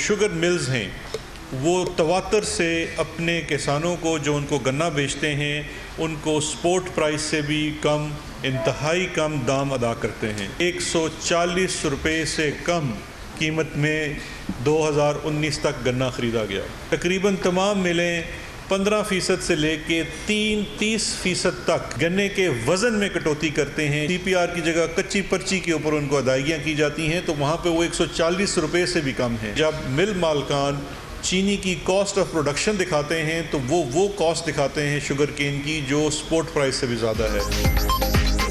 Sugar mills ہیں وہ تواتر سے اپنے کسانوں کو جو ان کو گنا بیچتے ہیں ان کو سپورٹ پرائس سے بھی کم، انتہائی کم دام ادا کرتے ہیں۔ 140 روپے سے کم قیمت میں 2019 تک گنا خریدا گیا۔ تقریباً تمام ملیں 15% سے لے کے 30% تک گنے کے وزن میں کٹوتی کرتے ہیں۔ سی پی آر کی جگہ کچی پرچی کے اوپر ان کو ادائیگیاں کی جاتی ہیں، تو وہاں پہ وہ 140 روپے سے بھی کم ہیں۔ جب مل مالکان چینی کی کاسٹ آف پروڈکشن دکھاتے ہیں تو وہ کاسٹ دکھاتے ہیں شوگر کین کی جو سپورٹ پرائس سے بھی زیادہ ہے۔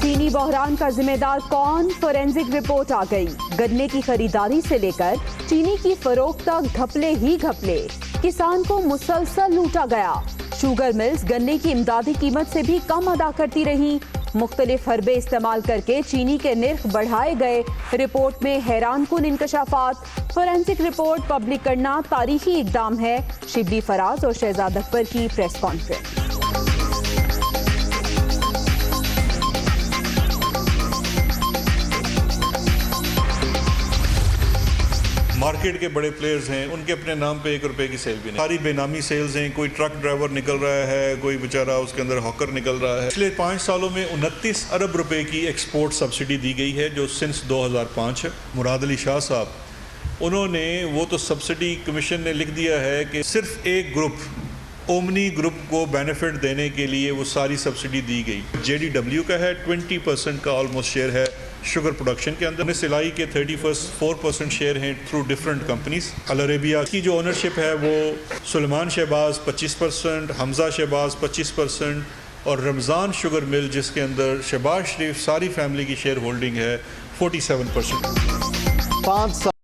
چینی بحران کا ذمہ دار کون؟ فورینزک رپورٹ آ گئی۔ گنے کی خریداری سے لے کر چینی کی فروخت تک گھپلے ہی گھپلے، کسان کو مسلسل لوٹا گیا۔ شوگر ملز گنے کی امدادی قیمت سے بھی کم ادا کرتی رہیں، مختلف حربے استعمال کر کے چینی کے نرخ بڑھائے گئے۔ رپورٹ میں حیران کن انکشافات۔ فورینسک رپورٹ پبلک کرنا تاریخی اقدام ہے۔ شبلی فراز اور شہزاد اکبر کی پریس کانفرنس۔ مارکیٹ کے بڑے پلیئرز ہیں، ان کے اپنے نام پہ 1 روپے کی سیل بھی نہیں، ساری بے نامی سیلز ہیں۔ کوئی ٹرک ڈرائیور نکل رہا ہے، کوئی بیچارہ اس کے اندر ہاکر نکل رہا ہے۔ پچھلے 5 سالوں میں 29 ارب روپے کی ایکسپورٹ سبسڈی دی گئی ہے جو سنس 2005 ہے۔ مراد علی شاہ صاحب انہوں نے وہ تو سبسڈی کمیشن نے لکھ دیا ہے کہ صرف ایک گروپ اومنی گروپ کو بینیفٹ دینے کے لیے وہ ساری سبسڈی دی گئی۔ جے ڈی ڈبلیو کا ہے 20% کا آلموسٹ شیئر ہے شوگر پروڈکشن کے اندر۔ سلائی کے 34% شیئر ہیں تھرو ڈیفرنٹ کمپنیز۔ العربیہ کی جو اونرشپ ہے وہ سلیمان شہباز 25%، حمزہ شہباز 25% اور رمضان شوگر مل جس کے اندر شہباز شریف ساری فیملی کی شیئر ہولڈنگ ہے 47%۔ 5 سال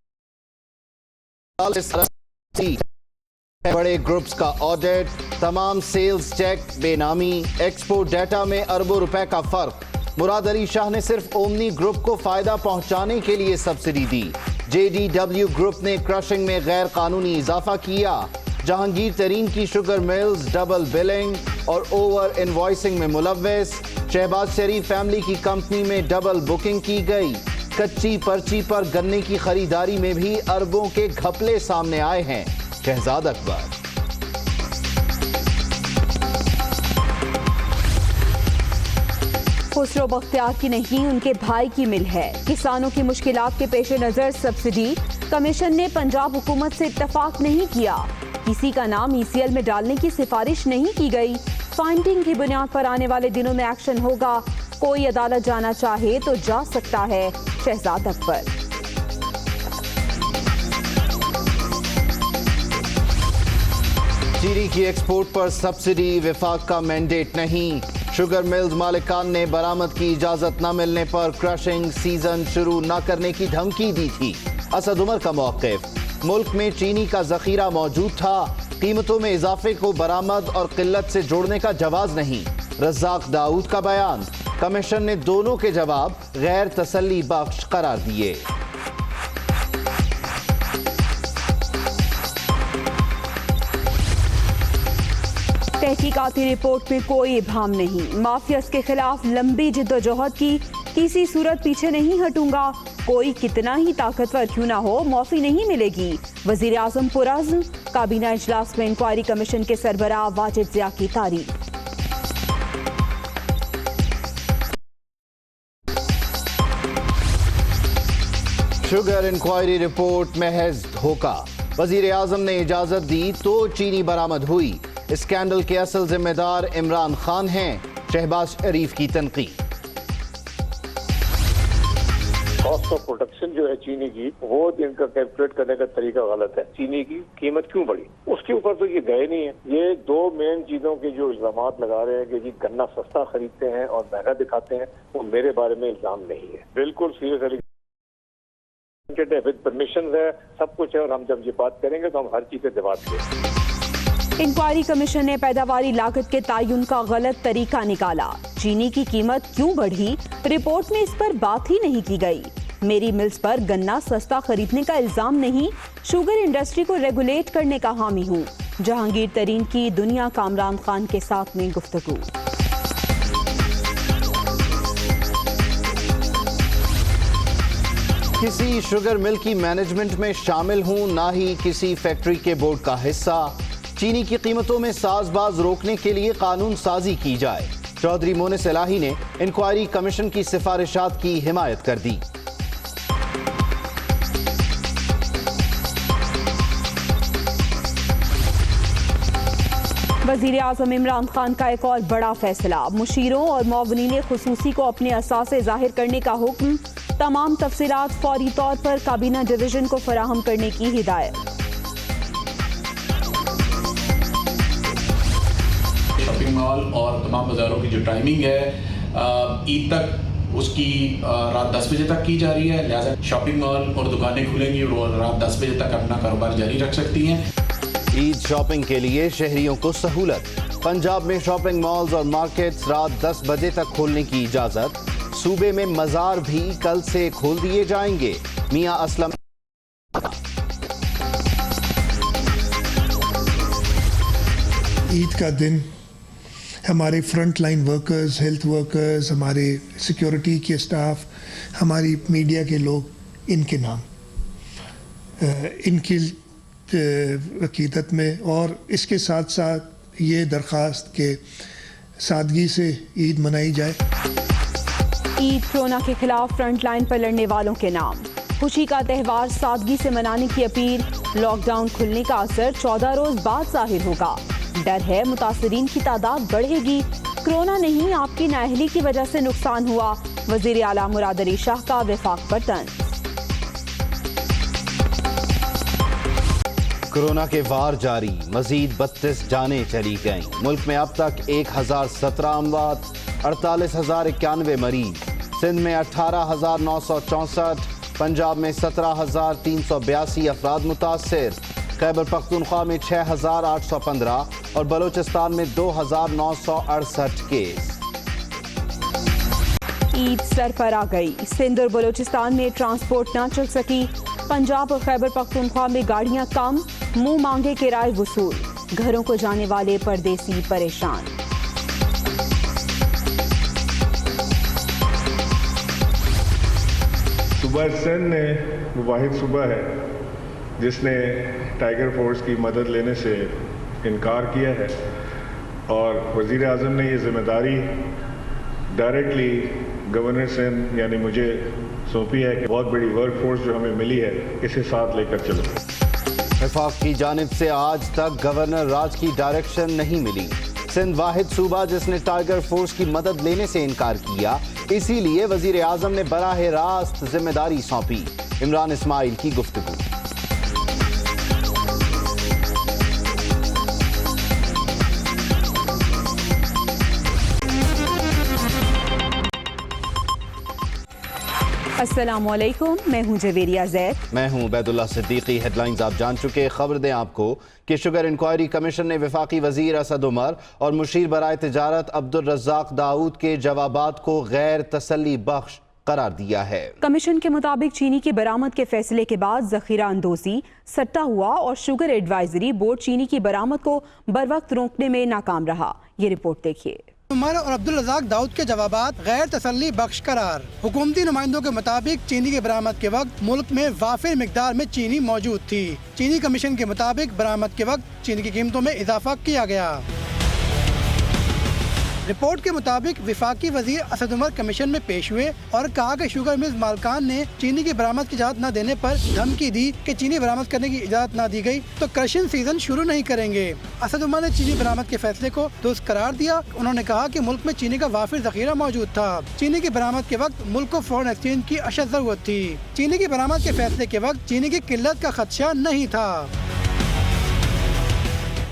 بڑے گروپس کا آڈٹ، تمام سیلز چیک بے نامی، ایکسپورٹ ڈیٹا میں اربوں روپے کا فرق۔ مراد علی شاہ نے صرف اومنی گروپ کو فائدہ پہنچانے کے لیے سبسڈی دی۔ جے ڈی ڈبلیو گروپ نے کرشنگ میں غیر قانونی اضافہ کیا۔ جہانگیر ترین کی شوگر ملز ڈبل بلنگ اور اوور انوائسنگ میں ملوث۔ شہباز شریف فیملی کی کمپنی میں ڈبل بکنگ کی گئی۔ کچی پرچی پر گنے کی خریداری میں بھی اربوں کے گھپلے سامنے آئے ہیں۔ شہزاد اکبر۔ خسرو بختیار کی نہیں، ان کے بھائی کی مل ہے۔ کسانوں کی مشکلات کے پیش نظر سبسڈی کمیشن نے پنجاب حکومت سے اتفاق نہیں کیا۔ کسی کا نام ای سی ایل میں ڈالنے کی سفارش نہیں کی گئی۔ فائنڈنگ کی بنیاد پر آنے والے دنوں میں ایکشن ہوگا۔ کوئی عدالت جانا چاہے تو جا سکتا ہے۔ شہزاد اکبر۔ چینی کی ایکسپورٹ پر سبسڈی وفاق کا مینڈیٹ نہیں۔ شوگر ملز مالکان نے برآمد کی اجازت نہ ملنے پر کرشنگ سیزن شروع نہ کرنے کی دھمکی دی تھی۔ اسد عمر کا موقف، ملک میں چینی کا ذخیرہ موجود تھا، قیمتوں میں اضافے کو برآمد اور قلت سے جوڑنے کا جواز نہیں۔ رزاق داؤد کا بیان، کمیشن نے دونوں کے جواب غیر تسلی بخش قرار دیے۔ تحقیقاتی رپورٹ میں کوئی ابہام نہیں۔ مافیاز کے خلاف لمبی جدوجہد کی، کسی صورت پیچھے نہیں ہٹوں گا۔ کوئی کتنا ہی طاقتور کیوں نہ ہو، معافی نہیں ملے گی۔ وزیر اعظم پرعزم، کابینہ اجلاس میں انکوائری کمیشن کے سربراہ واجد ضیاء کی تعریف۔ شوگر انکوائری رپورٹ محض دھوکہ، وزیر اعظم نے اجازت دی تو چینی برآمد ہوئی۔ اسکینڈل کے اصل ذمہ دار عمران خان ہیں، شہباز شریف کی تنقید۔ کاسٹ آف پروڈکشن جو ہے چینی کی، وہ ان کا کیلکولیٹ کرنے کا طریقہ غلط ہے۔ چینی کی قیمت کیوں بڑھی، اس کے اوپر تو یہ گئے نہیں ہیں۔ یہ 2 مین چیزوں کے جو الزامات لگا رہے ہیں کہ جی گنا سستا خریدتے ہیں اور مہنگا دکھاتے ہیں، وہ میرے بارے میں الزام نہیں ہے۔ بالکل سیریس ود پرمیشن ہے، سب کچھ ہے، اور ہم جب یہ بات کریں گے تو ہم ہر چیز پہ جواب دیں گے۔ انکوائری کمیشن نے پیداواری لاگت کے تعین کا غلط طریقہ نکالا۔ چینی کی قیمت کیوں بڑھی، رپورٹ میں اس پر بات ہی نہیں کی گئی۔ میری ملز پر گنا سستا خریدنے کا الزام نہیں، شوگر انڈسٹری کو ریگولیٹ کرنے کا حامی ہوں۔ جہانگیر ترین کی دنیا کامران خان کے ساتھ میں گفتگو۔ کسی شوگر مل کی مینجمنٹ میں شامل ہوں نہ ہی کسی فیکٹری کے بورڈ کا حصہ. چینی کی قیمتوں میں ساز باز روکنے کے لیے قانون سازی کی جائے. چودھری مونس الہی نے انکوائری کمیشن کی سفارشات کی حمایت کر دی. وزیر اعظم عمران خان کا ایک اور بڑا فیصلہ. مشیروں اور معاونین خصوصی کو اپنے اثاثے ظاہر کرنے کا حکم. تمام تفصیلات فوری طور پر کابینہ ڈویژن کو فراہم کرنے کی ہدایت. شاپنگ مال اور تمام بازاروں کی جو ٹائمنگ ہے عید تک اس کی رات 10 بجے تک کی جا رہی ہے. لہٰذا شاپنگ مال اور دکانیں کھلیں گی اور رات 10 بجے تک اپنا کاروبار جاری رکھ سکتی ہیں. عید شاپنگ کے لیے شہریوں کو سہولت. پنجاب میں شاپنگ مالز اور مارکیٹس رات 10 بجے تک کھولنے کی اجازت. صوبے میں مزار بھی کل سے کھول دیے جائیں گے. میاں اسلم. عید کا دن ہمارے front line workers, health workers, ہمارے سیکیورٹی کے اسٹاف، ہماری میڈیا کے لوگ، ان کے نام، ان کی عقیدت میں، اور اس کے ساتھ ساتھ یہ درخواست کہ سادگی سے عید منائی جائے. عید کورونا کے خلاف فرنٹ لائن پر لڑنے والوں کے نام. خوشی کا تہوار سادگی سے منانے کی اپیل. لاک ڈاؤن کھلنے کا اثر 14 روز بعد ظاہر ہوگا. ڈر ہے متاثرین کی تعداد بڑھے گی. کورونا نہیں، آپ کی نااہلی کی وجہ سے نقصان ہوا. وزیر اعلیٰ مراد علی شاہ کا وفاق پر طنز. کورونا کے وار جاری. مزید 32 جانیں چلی گئیں. ملک میں اب تک 1017 اموات، 48,091 مریض. سندھ میں 18,964، پنجاب میں 17,382 افراد متاثر. خیبر پختونخوا میں 6,815 اور بلوچستان میں 2,968 کیس. عید سر پر آ گئی. سندھ اور بلوچستان میں ٹرانسپورٹ نہ چل سکی. پنجاب اور خیبر پختونخوا میں گاڑیاں کم. منہ مانگے کرائے وصول. گھروں کو جانے والے پردیسی پریشان. صوبہ سندھ نے وہ واحد صوبہ ہے جس نے ٹائیگر فورس کی مدد لینے سے انکار کیا ہے، اور وزیر اعظم نے یہ ذمہ داری ڈائریکٹلی گورنر سندھ یعنی مجھے سونپی ہے کہ بہت بڑی ورک فورس جو ہمیں ملی ہے اسے ساتھ لے کر چلو. وفاق کی جانب سے آج تک گورنر راج کی ڈائریکشن نہیں ملی. سندھ واحد صوبہ جس نے ٹائیگر فورس کی مدد لینے سے انکار کیا، اسی لیے وزیر اعظم نے براہ راست ذمہ داری سونپی. عمران اسماعیل کی گفتگو. السلام علیکم، میں ہوں جویریہ زید. میں ہوں عبید اللہ صدیقی. ہیڈ لائنز آپ جان چکے. خبر دیں آپ کو کہ شوگر انکوائری کمیشن نے وفاقی وزیر اسد عمر اور مشیر برائے تجارت عبدالرزاق داؤد کے جوابات کو غیر تسلی بخش قرار دیا ہے. کمیشن کے مطابق چینی کی برآمد کے فیصلے کے بعد ذخیرہ اندوزی، سٹا ہوا اور شوگر ایڈوائزری بورڈ چینی کی برآمد کو بروقت روکنے میں ناکام رہا. یہ رپورٹ دیکھیے. عمر اور عبدالرزاق داؤد کے جوابات غیر تسلی بخش قرار. حکومتی نمائندوں کے مطابق چینی کے برآمد کے وقت ملک میں وافر مقدار میں چینی موجود تھی. چینی کمیشن کے مطابق برآمد کے وقت چینی کی قیمتوں میں اضافہ کیا گیا. رپورٹ کے مطابق وفاقی وزیر اسد عمر کمیشن میں پیش ہوئے اور کہا کہ شوگر ملز مالکان نے چینی کی برآمد کی اجازت نہ دینے پر دھمکی دی کہ چینی برآمد کرنے کی اجازت نہ دی گئی تو کرشن سیزن شروع نہیں کریں گے. اسد عمر نے چینی برآمد کے فیصلے کو درست قرار دیا. انہوں نے کہا کہ ملک میں چینی کا وافر ذخیرہ موجود تھا. چینی کی برآمد کے وقت ملک کو فورن ایکسچینج کی اشد ضرورت تھی. چینی کی برآمد کے فیصلے کے وقت چینی کی قلت کا خدشہ نہیں تھا.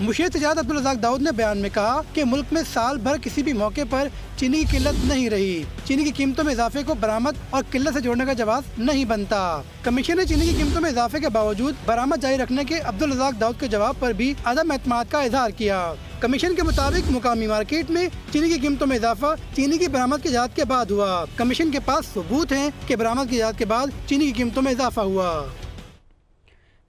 مشیر تجارت عبدالرزاق داؤد نے بیان میں کہا کہ ملک میں سال بھر کسی بھی موقع پر چینی کی قلت نہیں رہی. چینی کی قیمتوں میں اضافے کو برآمد اور قلت سے جوڑنے کا جواز نہیں بنتا. کمیشن نے چینی کی قیمتوں میں اضافے کے باوجود برآمد جاری رکھنے کے عبدالرزاق داؤد کے جواب پر بھی عدم اعتماد کا اظہار کیا. کمیشن کے مطابق مقامی مارکیٹ میں چینی کی قیمتوں میں اضافہ چینی کی برآمد کی اجازت کے بعد ہوا. کمیشن کے پاس ثبوت ہیں کہ برآمد کی اجازت کے بعد چینی کی قیمتوں میں اضافہ ہوا.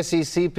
SECP,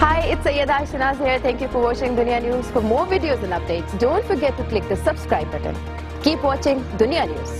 Hi, it's Sayyeda Shanaz here. Thank you for watching Dunya News. For more videos and updates, don't forget to click the subscribe button. Keep watching Dunya News.